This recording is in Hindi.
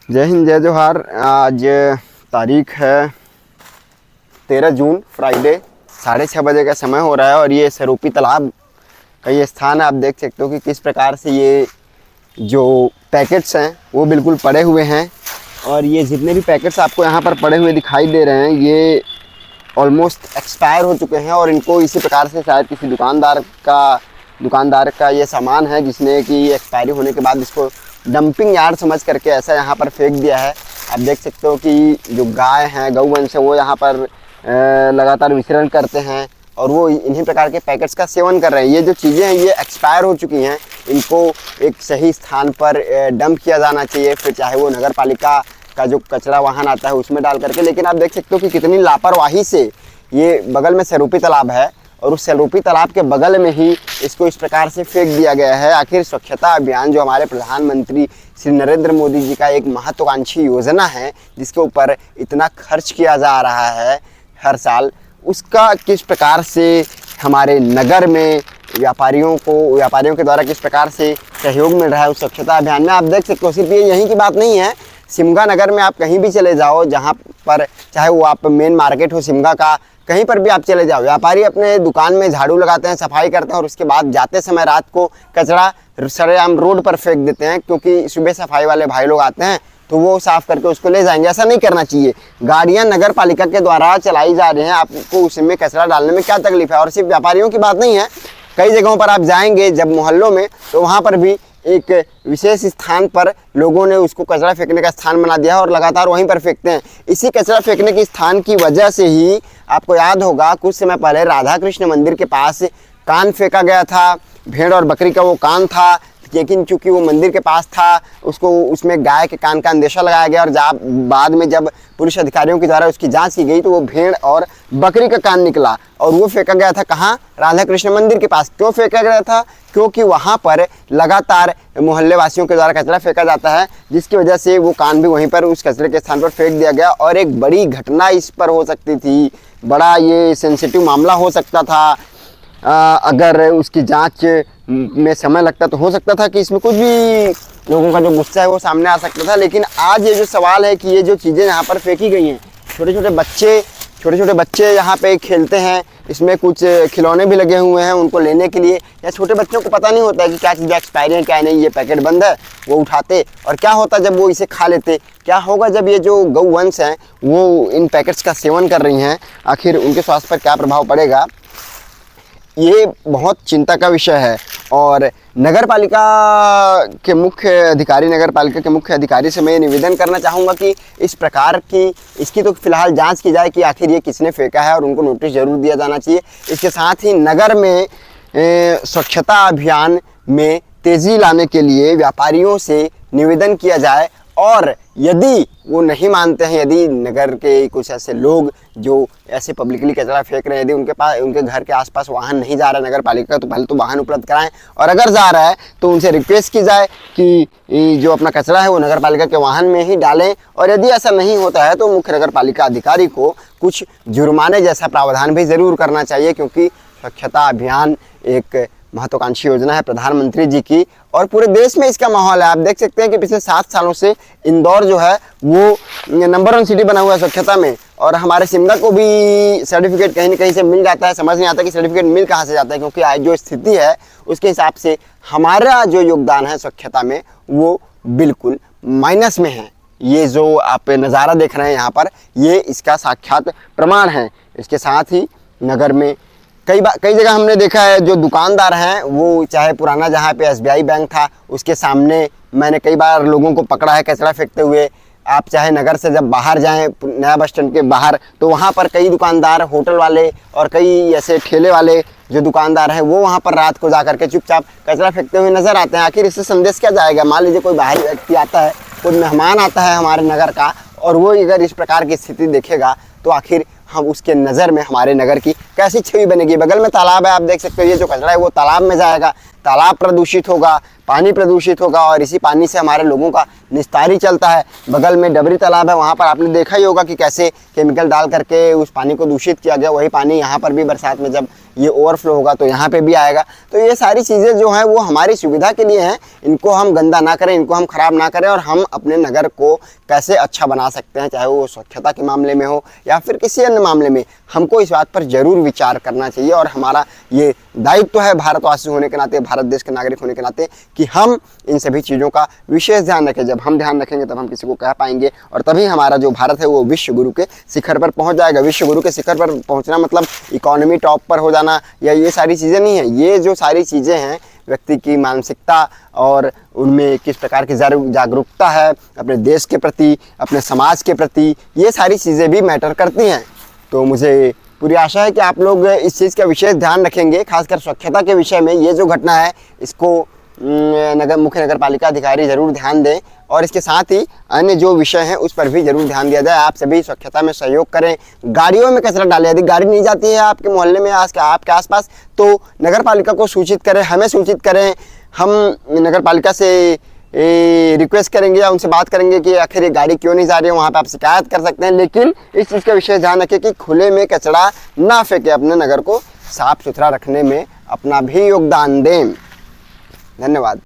जय हिंद, जय जोहार। आज तारीख है 13 जून, फ्राइडे। 6:30 बजे का समय हो रहा है और ये स्वरूपी तालाब का ये स्थान है। आप देख सकते हो कि किस प्रकार से ये जो पैकेट्स हैं वो बिल्कुल पड़े हुए हैं। और ये जितने भी पैकेट्स आपको यहाँ पर पड़े हुए दिखाई दे रहे हैं ये ऑलमोस्ट एक्सपायर हो चुके हैं। और इनको इसी प्रकार से शायद किसी दुकानदार का ये सामान है जिसने कि एक्सपायरी होने के बाद इसको डंपिंग यार्ड समझ करके ऐसा यहाँ पर फेंक दिया है। आप देख सकते हो कि जो गाय हैं, गौवंश है, वो यहाँ पर लगातार विचरण करते हैं और वो इन्हीं प्रकार के पैकेट्स का सेवन कर रहे हैं। ये जो चीज़ें हैं ये एक्सपायर हो चुकी हैं, इनको एक सही स्थान पर डंप किया जाना चाहिए। फिर चाहे वो नगर पालिका का जो कचरा वाहन आता है उसमें डाल करके। लेकिन आप देख सकते हो कि कितनी लापरवाही से ये बगल में स्वरूपी तालाब है और उस स्वरूपी तालाब के बगल में ही इसको इस प्रकार से फेंक दिया गया है। आखिर स्वच्छता अभियान जो हमारे प्रधानमंत्री श्री नरेंद्र मोदी जी का एक महत्वाकांक्षी योजना है जिसके ऊपर इतना खर्च किया जा रहा है हर साल, उसका किस प्रकार से हमारे नगर में व्यापारियों के द्वारा किस प्रकार से सहयोग मिल रहा है उस स्वच्छता अभियान में। आप देख सकते हो सिर्फ ये यहीं की बात नहीं है, शिमगा नगर में आप कहीं भी चले जाओ, जहाँ पर चाहे वो आप मेन मार्केट हो शिमगा का, कहीं पर भी आप चले जाओ, व्यापारी अपने दुकान में झाड़ू लगाते हैं, सफाई करते हैं और उसके बाद जाते समय रात को कचरा सरेआम रोड पर फेंक देते हैं। क्योंकि सुबह सफाई वाले भाई लोग आते हैं तो वो साफ़ करके उसको ले जाएंगे। ऐसा नहीं करना चाहिए। गाड़ियां नगर पालिका के द्वारा चलाई जा रही हैं, आपको उसमें कचरा डालने में क्या तकलीफ है। और सिर्फ व्यापारियों की बात नहीं है, कई जगहों पर आप जाएंगे जब मोहल्लों में तो वहाँ पर भी एक विशेष स्थान पर लोगों ने उसको कचरा फेंकने का स्थान बना दिया है और लगातार वहीं पर फेंकते हैं। इसी कचरा फेंकने के स्थान की वजह से ही आपको याद होगा कुछ समय पहले राधा कृष्ण मंदिर के पास कान फेंका गया था, भेड़ और बकरी का वो कान था। लेकिन चूंकि वो मंदिर के पास था उसको उसमें गाय के कान का अंदेशा लगाया गया और बाद में जब पुलिस अधिकारियों के द्वारा उसकी जांच की गई तो वो भेड़ और बकरी का कान निकला और वो फेंका गया था कहाँ? राधा कृष्ण मंदिर के पास। क्यों फेंका गया था? क्योंकि वहाँ पर लगातार मोहल्ले वासियों के द्वारा कचरा फेंका जाता है, जिसकी वजह से वो कान भी वहीं पर उस कचरे के स्थान पर फेंक दिया गया। और एक बड़ी घटना इस पर हो सकती थी, बड़ा ये सेंसिटिव मामला हो सकता था। अगर उसकी जांच में समय लगता तो हो सकता था कि इसमें कुछ भी लोगों का जो गुस्सा है वो सामने आ सकता था। लेकिन आज ये जो सवाल है कि ये जो चीज़ें यहाँ पर फेंकी गई हैं, छोटे छोटे बच्चे यहाँ पे खेलते हैं, इसमें कुछ खिलौने भी लगे हुए हैं उनको लेने के लिए। या छोटे बच्चों को पता नहीं होता है कि क्या चीज़ें एक्सपायरी है क्या नहीं, ये पैकेट बंद है, वो उठाते और क्या होता जब वो इसे खा लेते। क्या होगा जब ये जो गौवंश हैं वो इन पैकेट्स का सेवन कर रही हैं, आखिर उनके स्वास्थ्य पर क्या प्रभाव पड़ेगा, ये बहुत चिंता का विषय है। और नगर पालिका के मुख्य अधिकारी से मैं निवेदन करना चाहूँगा कि इस प्रकार की इसकी तो फिलहाल जांच की जाए कि आखिर ये किसने फेंका है और उनको नोटिस जरूर दिया जाना चाहिए। इसके साथ ही नगर में स्वच्छता अभियान में तेज़ी लाने के लिए व्यापारियों से निवेदन किया जाए। और यदि वो नहीं मानते हैं, यदि नगर के कुछ ऐसे लोग जो ऐसे पब्लिकली कचरा फेंक रहे हैं, यदि उनके घर के आसपास वाहन नहीं जा रहा है नगर पालिका तो पहले तो वाहन उपलब्ध कराएं। और अगर जा रहा है तो उनसे रिक्वेस्ट की जाए कि जो अपना कचरा है वो नगर पालिका के वाहन में ही डालें। और यदि ऐसा नहीं होता है तो मुख्य नगर पालिका अधिकारी को कुछ जुर्माने जैसा प्रावधान भी ज़रूर करना चाहिए। क्योंकि स्वच्छता अभियान एक महत्वाकांक्षी योजना है प्रधानमंत्री जी की और पूरे देश में इसका माहौल है। आप देख सकते हैं कि पिछले 7 सालों से इंदौर जो है वो नंबर 1 सिटी बना हुआ है स्वच्छता में। और हमारे शिमला को भी सर्टिफिकेट कहीं ना कहीं से मिल जाता है। समझ नहीं आता कि सर्टिफिकेट मिल कहाँ से जाता है, क्योंकि आज जो स्थिति है उसके हिसाब से हमारा जो योगदान है स्वच्छता में वो बिल्कुल माइनस में है। ये जो आप नज़ारा देख रहे हैं यहाँ पर, ये इसका साक्षात प्रमाण है। इसके साथ ही नगर में कई जगह हमने देखा है जो दुकानदार हैं वो, चाहे पुराना जहाँ पे SBI बैंक था उसके सामने मैंने कई बार लोगों को पकड़ा है कचरा फेंकते हुए। आप चाहे नगर से जब बाहर जाएं नया बस स्टैंड के बाहर तो वहाँ पर कई दुकानदार, होटल वाले और कई ऐसे ठेले वाले जो दुकानदार हैं वो वहाँ पर रात को जा करके चुपचाप कचरा फेंकते हुए नज़र आते हैं। आखिर इससे संदेश क्या जाएगा? मान लीजिए कोई बाहरी व्यक्ति आता है, कोई मेहमान आता है हमारे नगर का और वो अगर इस प्रकार की स्थिति देखेगा तो आखिर हम उसके नज़र में हमारे नगर की कैसी छवि बनेगी। बगल में तालाब है, आप देख सकते हो, ये जो कचरा है वो तालाब में जाएगा। तालाब प्रदूषित होगा, पानी प्रदूषित होगा और इसी पानी से हमारे लोगों का निस्तारी चलता है। बगल में डबरी तालाब है, वहाँ पर आपने देखा ही होगा कि कैसे केमिकल डाल करके उस पानी को दूषित किया गया। वही पानी यहाँ पर भी बरसात में जब ये ओवरफ्लो होगा तो यहाँ पे भी आएगा। तो ये सारी चीज़ें जो हैं वो हमारी सुविधा के लिए हैं, इनको हम गंदा ना करें, इनको हम ख़राब ना करें और हम अपने नगर को कैसे अच्छा बना सकते हैं, चाहे वो स्वच्छता के मामले में हो या फिर किसी अन्य मामले में, हमको इस बात पर ज़रूर विचार करना चाहिए। और हमारा ये दायित्व है भारतवासी होने के नाते, भारत देश के नागरिक होने के नाते, कि हम इन सभी चीज़ों का विशेष ध्यान रखें। जब हम ध्यान रखेंगे तब हम किसी को कह पाएंगे और तभी हमारा जो भारत है वो विश्व गुरु के शिखर पर पहुंच जाएगा। विश्व गुरु के शिखर पर पहुंचना मतलब इकोनॉमी टॉप पर हो जाना या ये सारी चीज़ें नहीं है। ये जो सारी चीज़ें हैं, व्यक्ति की मानसिकता और उनमें किस प्रकार की जागरूकता है अपने देश के प्रति, अपने समाज के प्रति, ये सारी चीज़ें भी मैटर करती हैं। तो मुझे पूरी आशा है कि आप लोग इस चीज़ का विशेष ध्यान रखेंगे, खासकर स्वच्छता के विषय में। ये जो घटना है इसको मुख्य नगर पालिका अधिकारी ज़रूर ध्यान दें और इसके साथ ही अन्य जो विषय हैं उस पर भी ज़रूर ध्यान दिया जाए। आप सभी स्वच्छता में सहयोग करें, गाड़ियों में कचरा डालें। यदि गाड़ी नहीं जाती है आपके मोहल्ले में, आपके आसपास, तो नगर पालिका को सूचित करें, हमें सूचित करें। हम नगर पालिका से रिक्वेस्ट करेंगे या उनसे बात करेंगे कि आखिर ये गाड़ी क्यों नहीं जा रही है, वहाँ पे आप शिकायत कर सकते हैं। लेकिन इस चीज़ का विशेष ध्यान रखें कि खुले में कचरा ना फेंकें, अपने नगर को साफ सुथरा रखने में अपना भी योगदान दें। धन्यवाद।